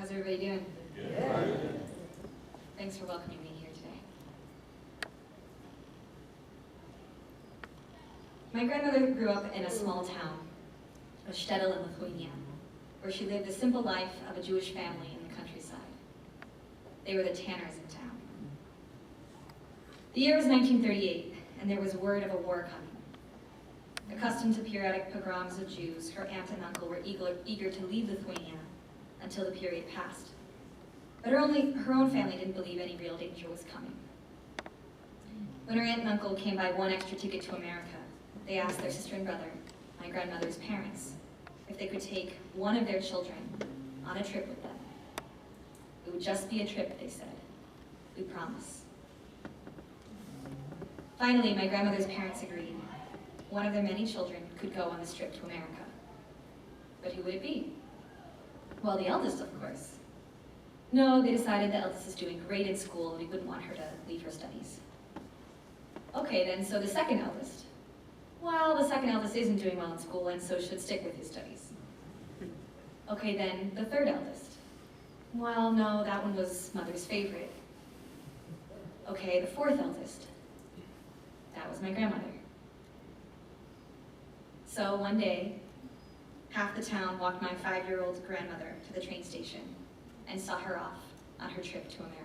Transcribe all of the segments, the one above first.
How's everybody doing? Yeah. Thanks for welcoming me here today. My grandmother grew up in a small town of Stettel in Lithuania, where she lived the simple life of a Jewish family in the countryside. They were the Tanners in town. The year was 1938, and there was word of a war coming. Accustomed to periodic pogroms of Jews, her aunt and uncle were eager to leave Lithuania until the period passed. But her own family didn't believe any real danger was coming. When her aunt and uncle came by one extra ticket to America, they asked their sister and brother, my grandmother's parents, if they could take one of their children on a trip with them. It would just be a trip, they said. We promise. Finally, my grandmother's parents agreed. One of their many children could go on this trip to America. But who would it be? Well, the eldest, of course. No, they decided the eldest is doing great in school and we wouldn't want her to leave her studies. Okay then, so the second eldest. Well, the second eldest isn't doing well in school and so should stick with his studies. Okay then, the third eldest. Well, no, that one was mother's favorite. Okay, the fourth eldest. That was my grandmother. So one day, half the town walked my 5-year-old grandmother to the train station and saw her off on her trip to America.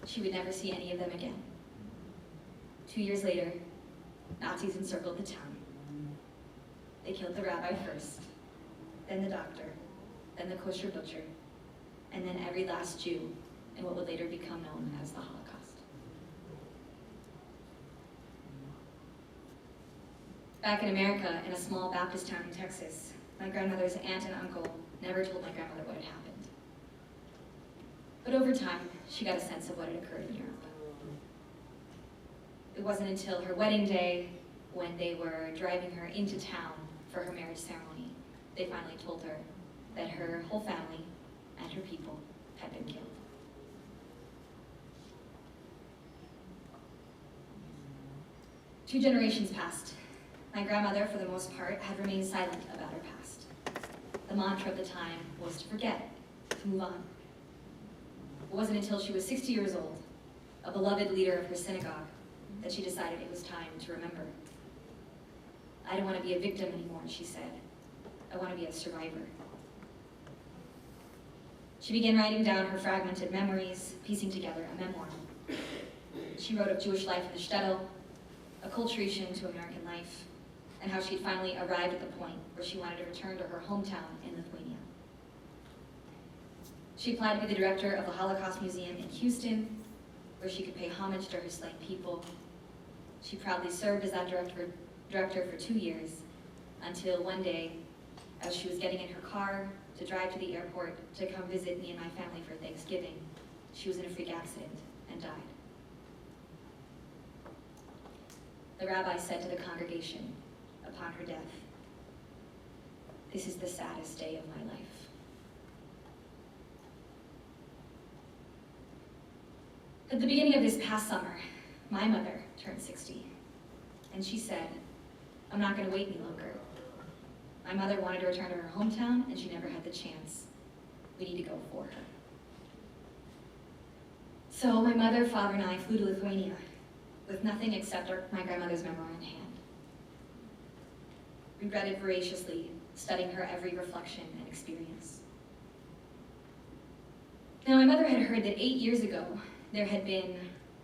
She would never see any of them again. 2 years later, Nazis encircled the town. They killed the rabbi first, then the doctor, then the kosher butcher, and then every last Jew in what would later become known as the Holocaust. Back in America, in a small Baptist town in Texas, my grandmother's aunt and uncle never told my grandmother what had happened. But over time, she got a sense of what had occurred in Europe. It wasn't until her wedding day, when they were driving her into town for her marriage ceremony, they finally told her that her whole family and her people had been killed. Two generations passed. My grandmother, for the most part, had remained silent about her past. The mantra of the time was to forget, to move on. It wasn't until she was 60 years old, a beloved leader of her synagogue, that she decided it was time to remember. I don't want to be a victim anymore, she said. I want to be a survivor. She began writing down her fragmented memories, piecing together a memoir. She wrote of Jewish life in the shtetl, acculturation to American life, and how she'd finally arrived at the point where she wanted to return to her hometown in Lithuania. She applied to be the director of the Holocaust Museum in Houston, where she could pay homage to her slain people. She proudly served as that director for 2 years, until one day, as she was getting in her car to drive to the airport to come visit me and my family for Thanksgiving, she was in a freak accident and died. The rabbi said to the congregation upon her death, "This is the saddest day of my life." At the beginning of this past summer, my mother turned 60, and she said, "I'm not going to wait any longer. My mother wanted to return to her hometown, and she never had the chance. We need to go for her." So my mother, father, and I flew to Lithuania with nothing except my grandmother's memoir in hand. We read it voraciously, studying her every reflection and experience. Now, my mother had heard that 8 years ago, there had been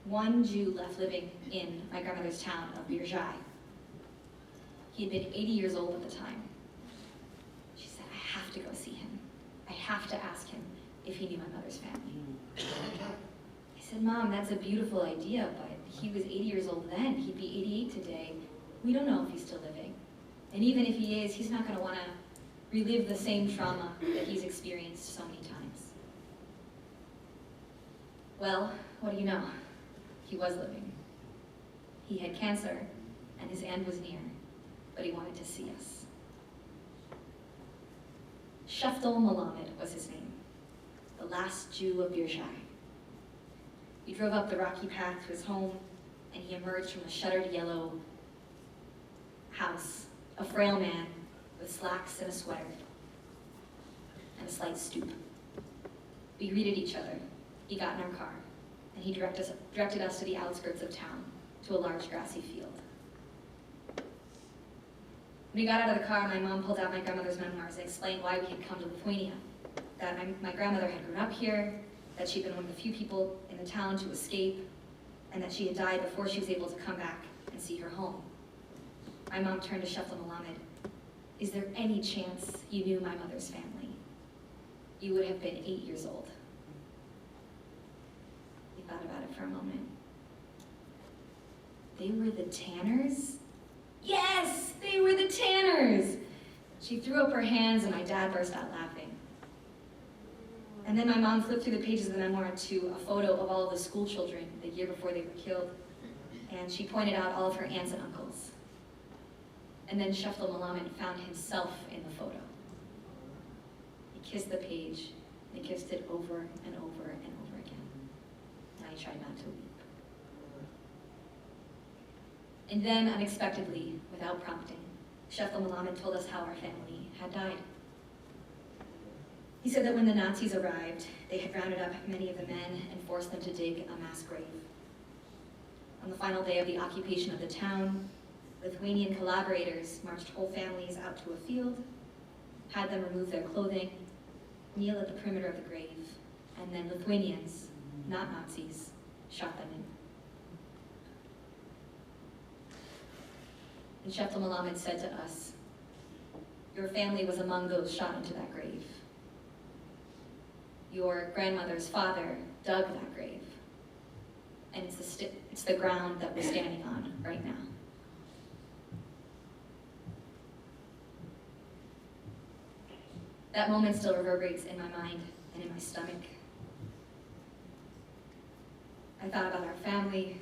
one Jew left living in my grandmother's town of Birzhai. He had been 80 years old at the time. She said, "I have to go see him. I have to ask him if he knew my mother's family." I said, "Mom, that's a beautiful idea, but he was 80 years old then. He'd be 88 today. We don't know if he's still living. And even if he is, he's not going to want to relive the same trauma that he's experienced so many times." Well, what do you know? He was living. He had cancer, and his end was near, but he wanted to see us. Sheftel Melamed was his name, the last Jew of Birzhai. We drove up the rocky path to his home, and he emerged from the shuttered yellow house, a frail man with slacks and a sweater. and a slight stoop. We greeted each other. He got in our car, and he directed us to the outskirts of town, to a large grassy field. When we got out of the car, my mom pulled out my grandmother's memoirs and explained why we had come to Lithuania, that my grandmother had grown up here, that she'd been one of the few people in the town to escape, and that she had died before she was able to come back and see her home. My mom turned to Shefla Melamed. Is there any chance you knew my mother's family? You would have been 8 years old. We thought about it for a moment. They were the Tanners? Yes, they were the Tanners! She threw up her hands and my dad burst out laughing. And then my mom flipped through the pages of the memoir to a photo of all of the school children the year before they were killed. And she pointed out all of her aunts and uncles. And then Shefla Melamed found himself in the photo. He kissed the page, and he kissed it over and over and over again. And I tried not to weep. And then, unexpectedly, without prompting, Shefla Melamed told us how our family had died. He said that when the Nazis arrived, they had rounded up many of the men and forced them to dig a mass grave. On the final day of the occupation of the town, Lithuanian collaborators marched whole families out to a field, had them remove their clothing, kneel at the perimeter of the grave, and then Lithuanians, not Nazis, shot them in. And Shefla Melamed said to us, your family was among those shot into that grave. Your grandmother's father dug that grave, and it's the ground that we're standing on right now. That moment still reverberates in my mind and in my stomach. I thought about our family,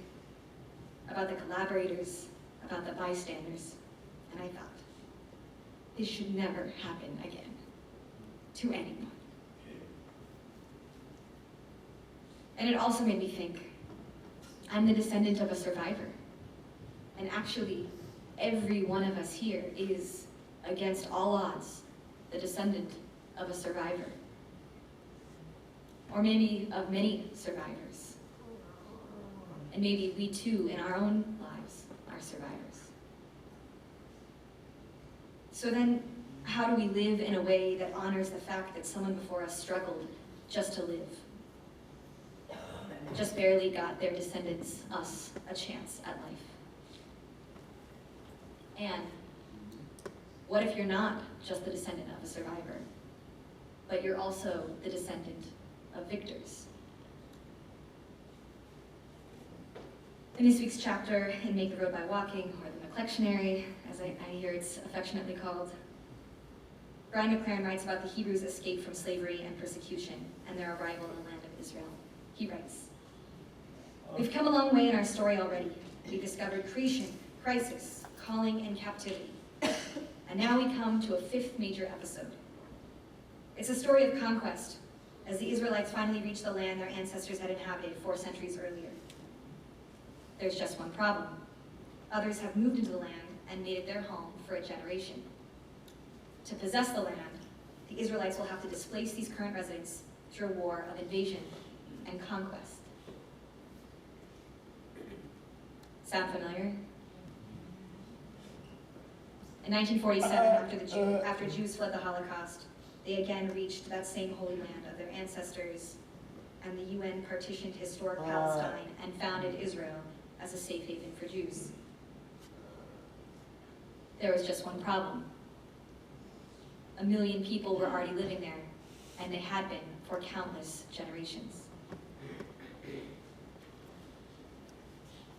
about the collaborators, about the bystanders, and I thought, this should never happen again to anyone. And it also made me think, I'm the descendant of a survivor. And actually, every one of us here is, against all odds, the descendant of a survivor. Or maybe of many survivors. And maybe we too, in our own lives, are survivors. So then, how do we live in a way that honors the fact that someone before us struggled just to live? Just barely got their descendants, us, a chance at life. And what if you're not just the descendant of a survivor, but you're also the descendant of victors? In this week's chapter in Make the Road by Walking, or the McLectionary, as I hear it's affectionately called, Brian McLaren writes about the Hebrews' escape from slavery and persecution and their arrival in the land of Israel. He writes, we've come a long way in our story already. We've discovered creation, crisis, calling, and captivity. And now we come to a fifth major episode. It's a story of conquest, as the Israelites finally reached the land their ancestors had inhabited 4 centuries earlier. There's just one problem. Others have moved into the land and made it their home for a generation. To possess the land, the Israelites will have to displace these current residents through a war of invasion and conquest. Sound familiar? In 1947, after Jews fled the Holocaust, they again reached that same holy land of their ancestors, and the UN partitioned historic Palestine and founded Israel as a safe haven for Jews. There was just one problem. 1 million people were already living there, and they had been for countless generations.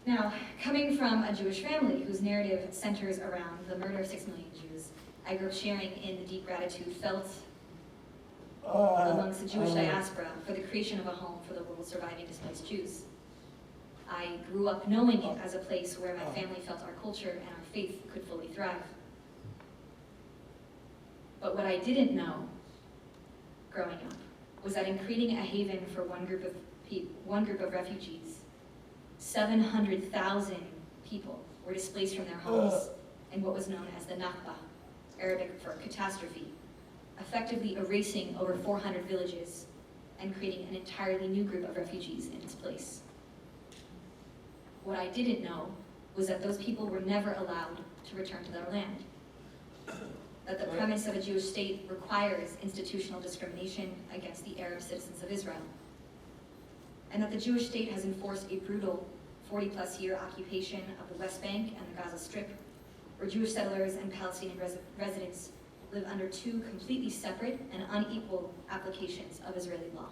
Now, coming from a Jewish family whose narrative centers around the murder of 6 million Jews, I grew up sharing in the deep gratitude felt amongst the Jewish diaspora for the creation of a home for the world's surviving displaced Jews. I grew up knowing it as a place where my family felt our culture and our faith could fully thrive. But what I didn't know growing up was that in creating a haven for one group of refugees, 700,000 people were displaced from their homes in what was known as the Nakba, Arabic for catastrophe, effectively erasing over 400 villages and creating an entirely new group of refugees in its place. What I didn't know was that those people were never allowed to return to their land. That the premise of a Jewish state requires institutional discrimination against the Arab citizens of Israel. And that the Jewish state has enforced a brutal 40-plus year occupation of the West Bank and the Gaza Strip, where Jewish settlers and Palestinian residents live under two completely separate and unequal applications of Israeli law.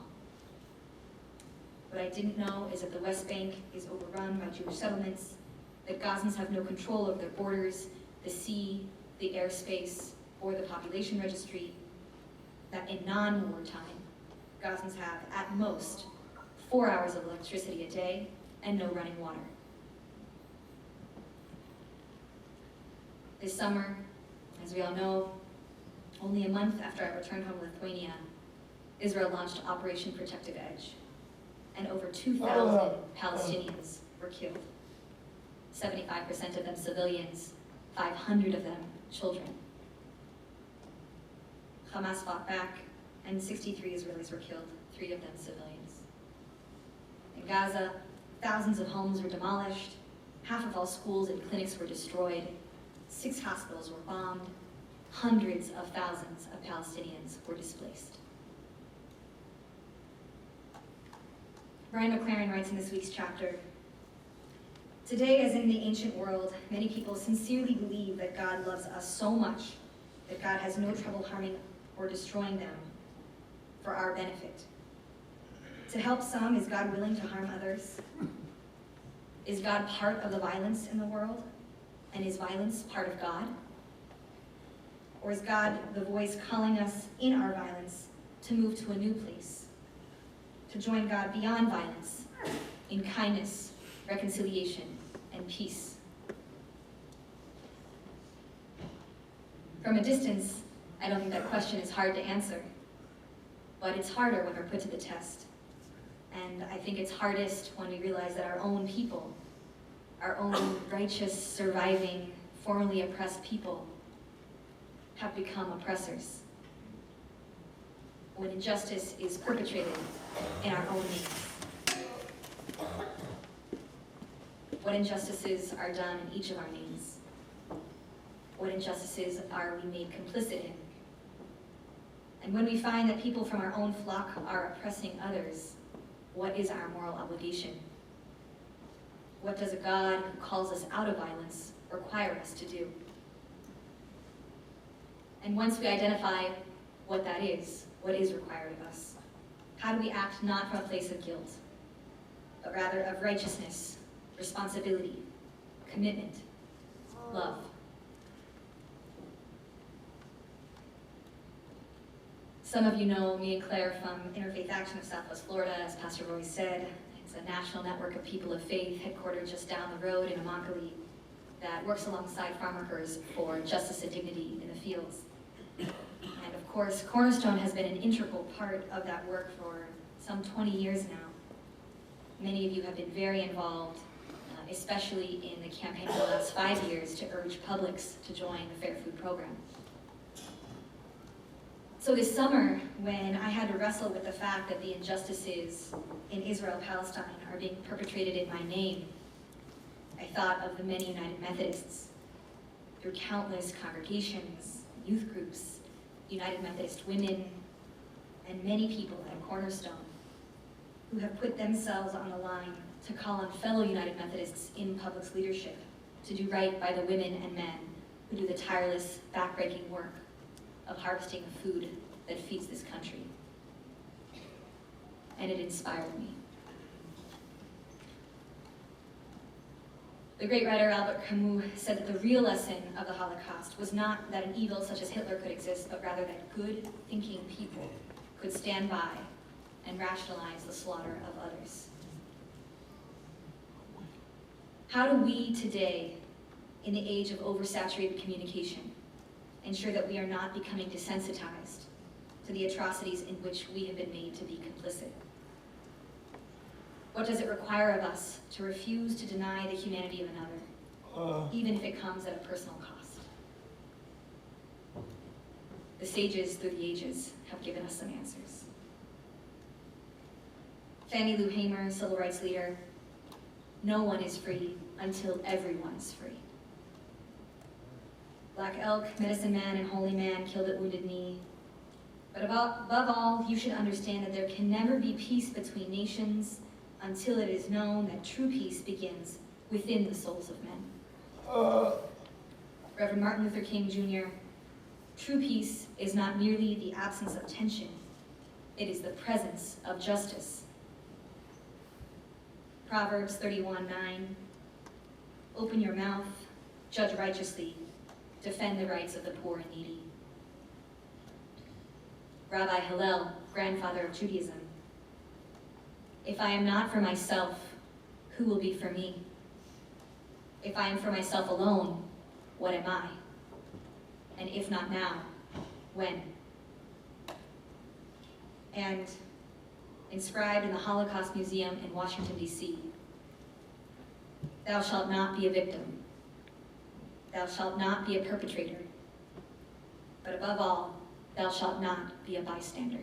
What I didn't know is that the West Bank is overrun by Jewish settlements, that Gazans have no control over their borders, the sea, the airspace, or the population registry, that in non-war time, Gazans have, at most, 4 hours of electricity a day and no running water. This summer, as we all know, only a month after I returned home to Lithuania, Israel launched Operation Protective Edge, and over 2,000 Palestinians were killed. 75% of them civilians, 500 of them children. Hamas fought back, and 63 Israelis were killed, 3 of them civilians. In Gaza, thousands of homes were demolished, half of all schools and clinics were destroyed, 6 hospitals were bombed, hundreds of thousands of Palestinians were displaced. Brian McLaren writes in this week's chapter, "Today, as in the ancient world, many people sincerely believe that God loves us so much that God has no trouble harming or destroying them for our benefit. To help some, is God willing to harm others? Is God part of the violence in the world? And is violence part of God? Or is God the voice calling us in our violence to move to a new place, to join God beyond violence, in kindness, reconciliation, and peace?" From a distance, I don't think that question is hard to answer, but it's harder when we're put to the test. And I think it's hardest when we realize that our own people, our own righteous, surviving, formerly oppressed people, have become oppressors. When injustice is perpetrated in our own names. What injustices are done in each of our names? What injustices are we made complicit in? And when we find that people from our own flock are oppressing others, what is our moral obligation? What does a God who calls us out of violence require us to do? And once we identify what that is, what is required of us, how do we act not from a place of guilt, but rather of righteousness, responsibility, commitment, love? Some of you know me and Claire from Interfaith Action of Southwest Florida, as Pastor Roy said. It's a national network of people of faith headquartered just down the road in Immokalee that works alongside farm workers for justice and dignity in the fields. And of course, Cornerstone has been an integral part of that work for some 20 years now. Many of you have been very involved, especially in the campaign for the last 5 years to urge Publix to join the Fair Food Program. So this summer, when I had to wrestle with the fact that the injustices in Israel-Palestine are being perpetrated in my name, I thought of the many United Methodists, through countless congregations, youth groups, United Methodist women, and many people at Cornerstone who have put themselves on the line to call on fellow United Methodists in Publix leadership to do right by the women and men who do the tireless, backbreaking work of harvesting the food that feeds this country. And it inspired me. The great writer Albert Camus said that the real lesson of the Holocaust was not that an evil such as Hitler could exist, but rather that good, thinking people could stand by and rationalize the slaughter of others. How do we today, in the age of oversaturated communication, ensure that we are not becoming desensitized to the atrocities in which we have been made to be complicit? What does it require of us to refuse to deny the humanity of another, even if it comes at a personal cost? The sages through the ages have given us some answers. Fannie Lou Hamer, civil rights leader, no one is free until everyone is free. Black Elk, Medicine Man, and Holy Man killed at Wounded Knee. But above all, you should understand that there can never be peace between nations until it is known that true peace begins within the souls of men. Reverend Martin Luther King Jr., true peace is not merely the absence of tension, it is the presence of justice. Proverbs 31:9, open your mouth, judge righteously, defend the rights of the poor and needy. Rabbi Hillel, grandfather of Judaism, if I am not for myself, who will be for me? If I am for myself alone, what am I? And if not now, when? And inscribed in the Holocaust Museum in Washington, D.C., thou shalt not be a victim. Thou shalt not be a perpetrator. But above all, thou shalt not be a bystander.